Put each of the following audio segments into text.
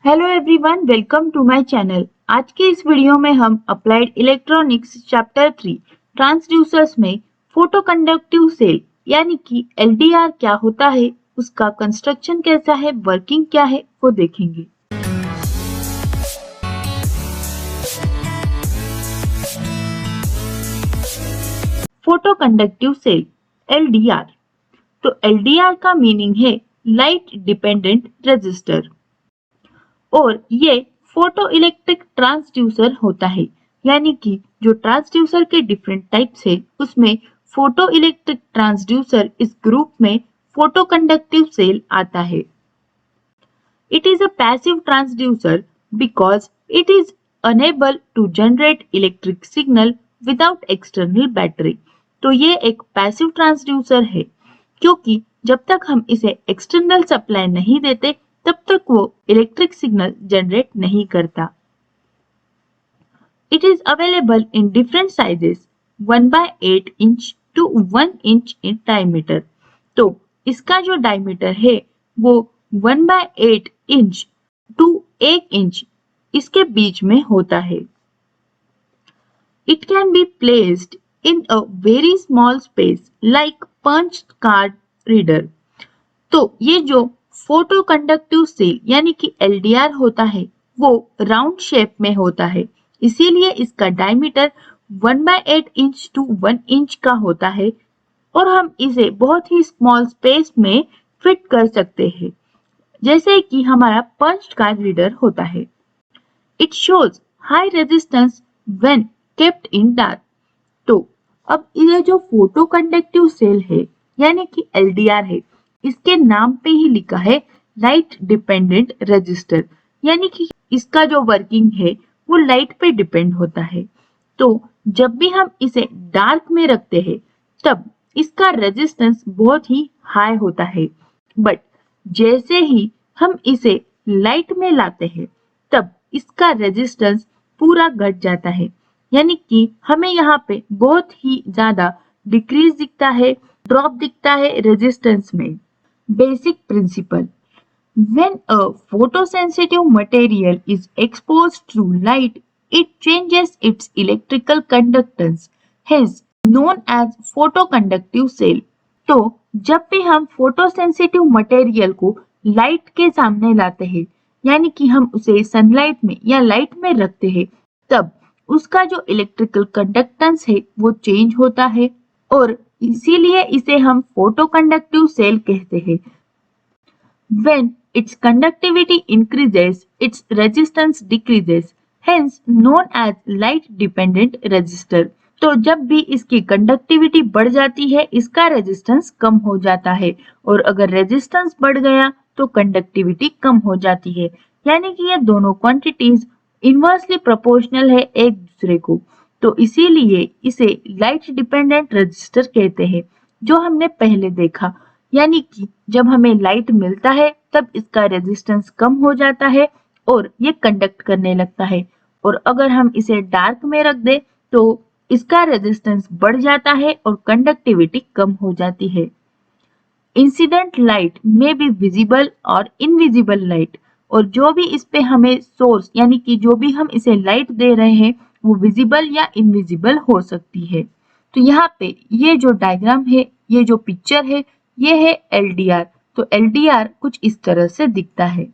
Hello everyone, welcome to my channel. आज के इस वीडियो में हम अप्लाइड इलेक्ट्रॉनिक्स चैप्टर 3 ट्रांसड्यूसर्स में फोटो कंडक्टिव सेल यानी कि एलडीआर क्या होता है, उसका कंस्ट्रक्शन कैसा है, वर्किंग क्या है, वो देखेंगे। Photo conductive cell LDR. तो एलडीआर का मीनिंग है लाइट डिपेंडेंट रेजिस्टर और ये फोटो इलेक्ट्रिक ट्रांसड्यूसर होता है, यानी कि जो ट्रांसड्यूसर के डिफरेंट टाइप्स है उसमें फोटो इलेक्ट्रिक ट्रांसड्यूसर इस ग्रुप में फोटो कंडक्टिव सेल आता है। It is a passive transducer because it is unable to generate electric signal without external battery. तो ये एक पैसिव ट्रांसड्यूसर है क्योंकि जब तक हम इसे एक्सटर्नल सप्लाई नहीं देते तब तक वो इलेक्ट्रिक सिग्नल जनरेट नहीं करता। It is available in different sizes 1/8 inch to 1 inch in diameter. तो इसका जो डायमीटर है वो 1/8 इंच टू 1 इंच इसके बीच में होता है। It can be placed in a very small space like punched card reader. तो ये जो फोटो कंडक्टिव सेल यानी कि एलडीआर होता है वो राउंड शेप में होता है, इसीलिए इसका डायमीटर 1/8 इंच टू 1 इंच का होता है और हम इसे बहुत ही स्मॉल स्पेस में फिट कर सकते हैं, जैसे कि हमारा पंच कार्ड रीडर होता है। It shows high resistance when kept in dark. तो अब ये जो फोटो कंडक्टिव सेल है यानी कि एलडीआर है, इसके नाम पे ही लिखा है लाइट डिपेंडेंट रेजिस्टर, यानी कि इसका जो वर्किंग है वो लाइट पे डिपेंड होता है। तो जब भी हम इसे डार्क में रखते हैं तब इसका रेजिस्टेंस बहुत ही हाई होता है, बट जैसे ही हम इसे लाइट में लाते हैं तब इसका रेजिस्टेंस पूरा घट जाता है, यानी कि हमें यहाँ पे बहुत ही ज्यादा डिक्रीज दिखता है, ड्रॉप दिखता है रेजिस्टेंस में। Basic principle: When a photosensitive material is exposed to light, it changes its electrical conductance, hence known as photoconductive cell. तो जब भी हम फोटोसेंसिटिव मटेरियल को लाइट के सामने लाते हैं, यानी कि हम उसे सनलाइट में या लाइट में रखते हैं, तब उसका जो इलेक्ट्रिकल कंडक्टेंस है वो चेंज होता है और इसीलिए इसे हम फोटोकंडक्टिव सेल कहते हैं। When its conductivity increases, its resistance decreases, hence known as light dependent resistor. तो जब भी इसकी कंडक्टिविटी बढ़ जाती है इसका रेजिस्टेंस कम हो जाता है और अगर रेजिस्टेंस बढ़ गया तो कंडक्टिविटी कम हो जाती है, यानी कि ये दोनों क्वांटिटीज इनवर्सली प्रोपोर्शनल है एक दूसरे को। तो इसीलिए इसे लाइट डिपेंडेंट रेजिस्टर कहते हैं, जो हमने पहले देखा, यानी कि जब हमें लाइट मिलता है तब इसका रेजिस्टेंस कम हो जाता है और ये कंडक्ट करने लगता है, और अगर हम इसे डार्क में रख दे तो इसका रेजिस्टेंस बढ़ जाता है और कंडक्टिविटी कम हो जाती है। इंसिडेंट लाइट में बी विजिबल और इनविजिबल लाइट, और जो भी इस पे हमें सोर्स यानी कि जो भी हम इसे लाइट दे रहे हैं वो विजिबल या इनविजिबल हो सकती है। तो यहाँ पे ये जो डायग्राम है, ये जो पिक्चर है, ये है एलडीआर। तो एलडीआर कुछ इस तरह से दिखता है।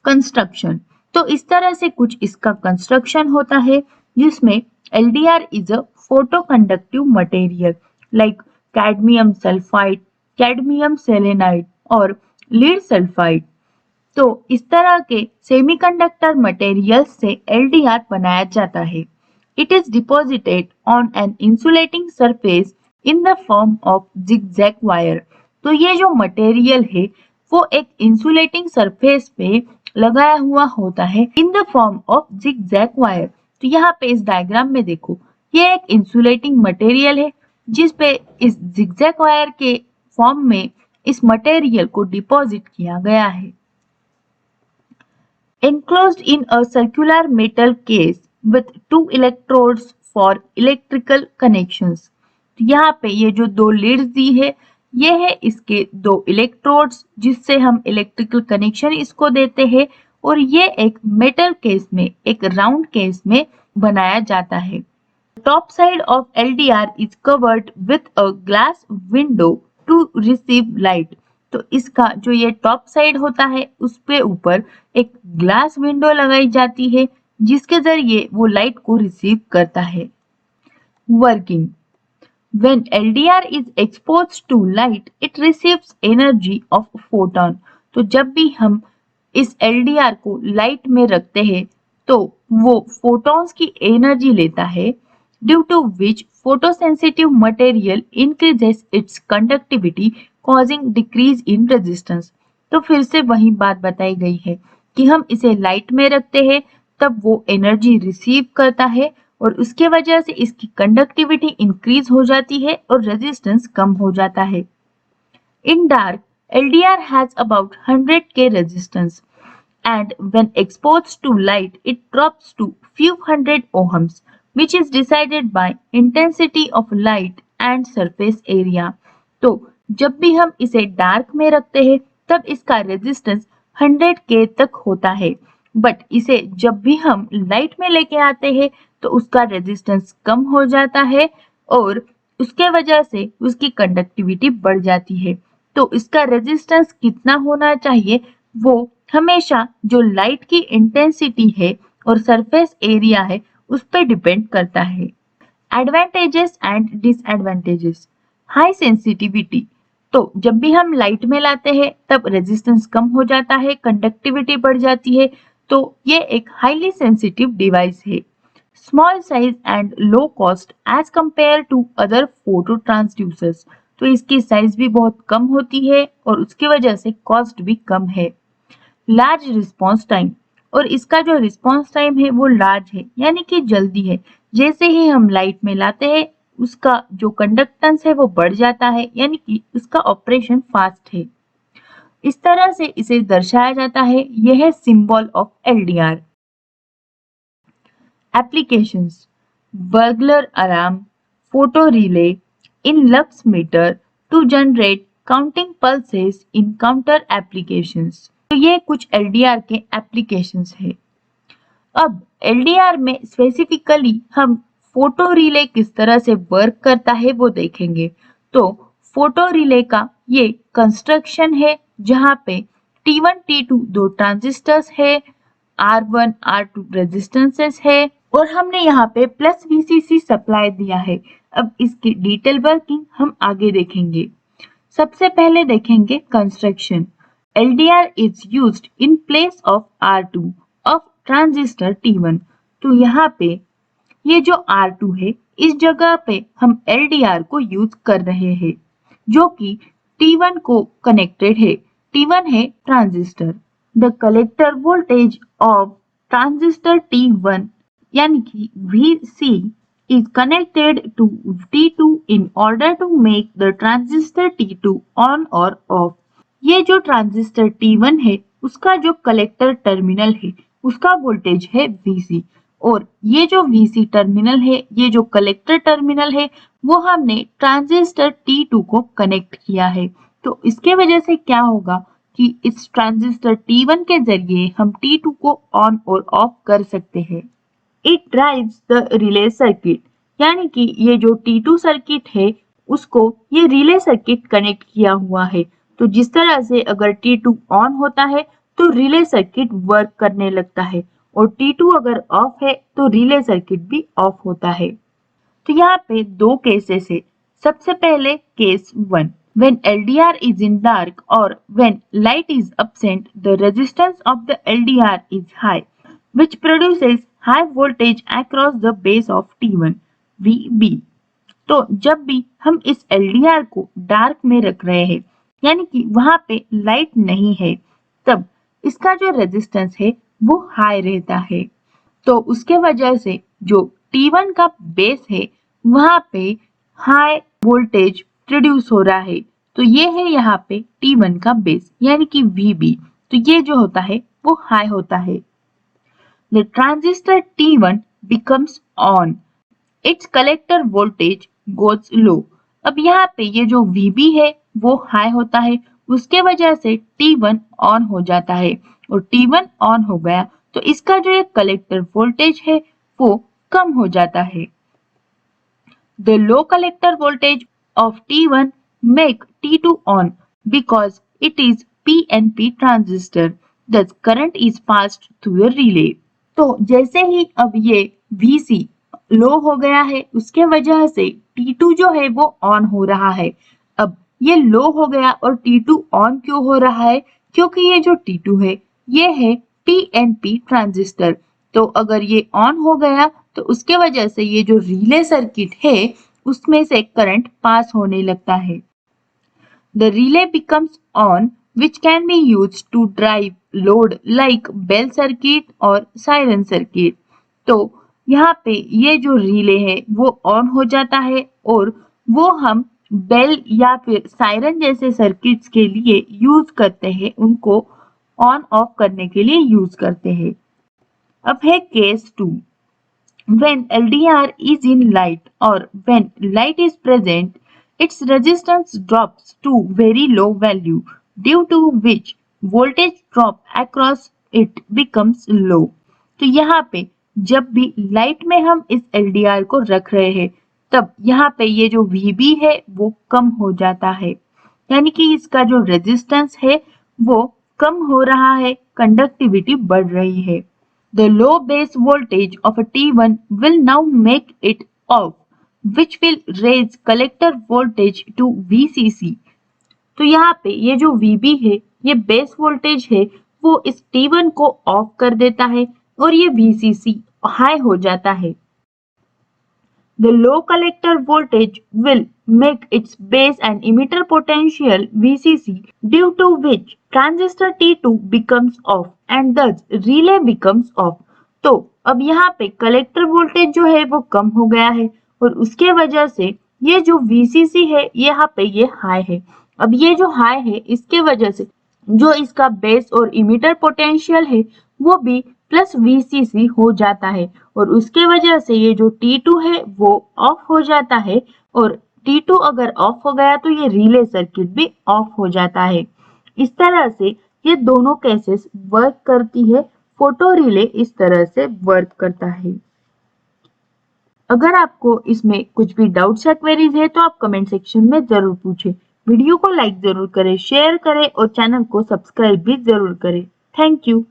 कंस्ट्रक्शन: तो इस तरह से कुछ इसका कंस्ट्रक्शन होता है जिसमें LDR is a photoconductive material like cadmium sulphide, cadmium selenide और लीड सल्फाइड। तो इस तरह के सेमीकंडक्टर मटेरियल्स से एलडीआर बनाया जाता है। It is deposited on an insulating surface in the form of zigzag wire. तो ये जो मटेरियल है वो एक इंसुलेटिंग सरफेस पे लगाया हुआ होता है in the form of zigzag wire. तो यहाँ पे इस डायग्राम में देखो, ये एक इंसुलेटिंग मटेरियल है जिस पे इस जिगजैग वायर के फॉर्म में इस मटेरियल को डिपॉजिट किया गया है। Enclosed in a circular metal case with 2 electrodes for electrical connections. तो यहाँ पे ये जो दो लीड्स दी है ये है इसके दो इलेक्ट्रोड्स जिससे हम इलेक्ट्रिकल कनेक्शन इसको देते हैं, और ये एक मेटल केस में, एक राउंड केस में बनाया जाता है। Top side of LDR is covered with a glass window to receive light. तो इसका जो ये टॉप साइड होता है उस पे ऊपर एक ग्लास विंडो लगाई जाती है जिसके जरिए वो लाइट को रिसीव करता है। Working When LDR is exposed to light, it receives energy of photon. तो जब भी हम इस LDR को लाइट में रखते हैं तो वो photons की एनर्जी लेता है, due to which photosensitive material increases its conductivity causing decrease in resistance. तो फिर से वही बात बताई गई है कि हम इसे लाइट में रखते हैं तब वो एनर्जी रिसीव करता है और उसके वजह से इसकी कंडक्टिविटी इंक्रीज हो जाती है और रेजिस्टेंस कम हो जाता है। इन dark LDR has about 100K resistance and when exposed to light it drops to few hundred ohms which is decided by intensity of light and surface area। तो जब भी हम इसे डार्क में रखते हैं तब इसका रेजिस्टेंस 100K तक होता है, बट इसे जब भी हम लाइट में लेके आते हैं तो उसका रेजिस्टेंस कम हो जाता है और उसके वजह से उसकी कंडक्टिविटी बढ़ जाती है। तो इसका रेजिस्टेंस कितना होना चाहिए वो हमेशा जो लाइट की इंटेंसिटी है और सरफेस एरिया है उस पर डिपेंड करता है। Advantages and disadvantages. High sensitivity. तो जब भी हम लाइट में लाते हैं तब रेजिस्टेंस कम हो जाता है, कंडक्टिविटी बढ़ जाती है, तो ये एक हाईली सेंसिटिव डिवाइस है। Small size and low cost as compare to other photo transducers. तो इसकी साइज भी बहुत कम होती है और उसकी वजह से कॉस्ट भी कम है। Large response time. और इसका जो रिस्पॉन्स टाइम है वो लार्ज है यानी कि जल्दी है। जैसे ही हम लाइट में लाते हैं उसका जो कंडक्टेंस है वो बढ़ जाता है यानी कि उसका ऑपरेशन फास्ट है। इस तरह से इसे दर्शाया जाता है। यह है symbol of LDR। Applications. Burglar alarm, photo relay, in lux meter to generate counting pulses in counter applications. तो ये कुछ LDR के एप्लीकेशंस है। अब LDR में स्पेसिफिकली हम फोटो रिले किस तरह से वर्क करता है वो देखेंगे। तो फोटो रिले का ये कंस्ट्रक्शन है जहाँ पे T1 T2 दो ट्रांजिस्टर्स है, R1 R2 रेजिस्टेंसेस है और हमने यहाँ पे प्लस VCC सप्लाई दिया है। अब इसकी डिटेल वर्किंग हम आगे देखेंगे। सबसे पहले देखेंगे construction. LDR is used in place of R2 of transistor T1। तो यहाँ पे ये जो R2 है इस जगह पे हम LDR को यूज कर रहे हैं जो कि T1 को कनेक्टेड है। T1 है transistor. The collector voltage of transistor T1 यानी कि VC is connected to T2 in order to make the transistor T2 on or off। ये जो ट्रांजिस्टर T1 है उसका जो कलेक्टर टर्मिनल है उसका वोल्टेज है VC और ये जो VC टर्मिनल है, ये जो कलेक्टर टर्मिनल है वो हमने ट्रांजिस्टर T2 को कनेक्ट किया है। तो इसके वजह से क्या होगा कि इस ट्रांजिस्टर T1 के जरिए हम T2 को ऑन और ऑफ कर सकते हैं। It drives the relay circuit यानी कि ये जो T2 सर्किट है उसको ये रिले सर्किट कनेक्ट किया हुआ है। तो जिस तरह से अगर T2 ऑन होता है तो रिले सर्किट वर्क करने लगता है और T2 अगर ऑफ है तो रिले सर्किट भी ऑफ होता है। तो यहाँ पे दो केसेस है। सबसे पहले case 1, when LDR is in dark or when light is absent, the resistance of the LDR is high, which produces high voltage across the base of T1 VB। तो जब भी हम इस LDR को डार्क में रख रहे हैं यानी कि वहां पे लाइट नहीं है तब इसका जो रेजिस्टेंस है वो हाई रहता है। तो उसके वजह से जो T1 का बेस है वहां पे हाई वोल्टेज प्रोड्यूस हो रहा है। तो ये है यहाँ पे T1 का बेस यानी कि VB। तो ये जो होता है वो हाई होता है। The transistor T1 becomes on, its collector voltage goes low। अब यहाँ पे ये जो VB है वो हाई होता है उसके वजह से T1 ऑन हो जाता है और T1 ऑन हो गया तो इसका जो एक कलेक्टर वोल्टेज है वो कम हो जाता है। The low collector voltage of T1 make T2 on because it is PNP transistor. Thus current is passed through a relay. तो जैसे ही अब ये Vc लो हो गया है उसके वजह से T2 जो है वो ऑन हो रहा है। अब ये लो हो गया और T2 ऑन क्यों हो रहा है? क्योंकि ये जो T2 है ये है PNP ट्रांजिस्टर। तो अगर ये ऑन हो गया तो उसके वजह से ये जो रिले सर्किट है उसमें से करंट पास होने लगता है। The relay becomes on which can be used to drive load like bell circuit और siren circuit. तो यहाँ पे ये जो रिले है वो ऑन हो जाता है और वो हम बेल या फिर सायरन जैसे सर्किट्स के लिए यूज करते हैं, उनको ऑन ऑफ करने के लिए यूज करते हैं। अब है case 2। When LDR is in light or when light is present, its resistance drops to very low value due to which voltage drop across it becomes low. तो यहाँ पे जब भी लाइट में हम इस LDR को रख रहे हैं तब यहाँ पे ये जो VB है वो कम हो जाता है, यानी कि इसका जो रेजिस्टेंस है वो कम हो रहा है, कंडक्टिविटी बढ़ रही है। The low base voltage of a T1 will now make it off, which will raise collector voltage to VCC. तो यहाँ पे ये जो VB है, ये बेस वोल्टेज है, वो इस T1 को ऑफ कर देता है और ये VCC हाई हो जाता है। The low collector voltage will make its base and emitter potential VCC, due to which transistor T2 becomes off and thus relay becomes off. तो अब यहाँ पे कलेक्टर वोल्टेज जो है वो कम हो गया है और उसके वजह से ये जो VCC है यहाँ पे ये हाई है। अब ये जो हाई है इसके वजह से जो इसका बेस और इमिटर पोटेंशियल है वो भी प्लस VCC हो जाता है और उसके वजह से ये जो T2 है वो ऑफ हो जाता है और T2 अगर ऑफ हो गया तो ये रिले सर्किट भी ऑफ हो जाता है। इस तरह से ये दोनों केसेस वर्क करती है। फोटो रिले इस तरह से वर्क करता है। अगर आपको इसमें कुछ भी डाउट्स या क्वेरीज है तो आप कमेंट सेक्शन में जरूर पूछें। वीडियो को लाइक जरूर करें, शेयर करें और चैनल को सब्सक्राइब भी जरूर करें। Thank you.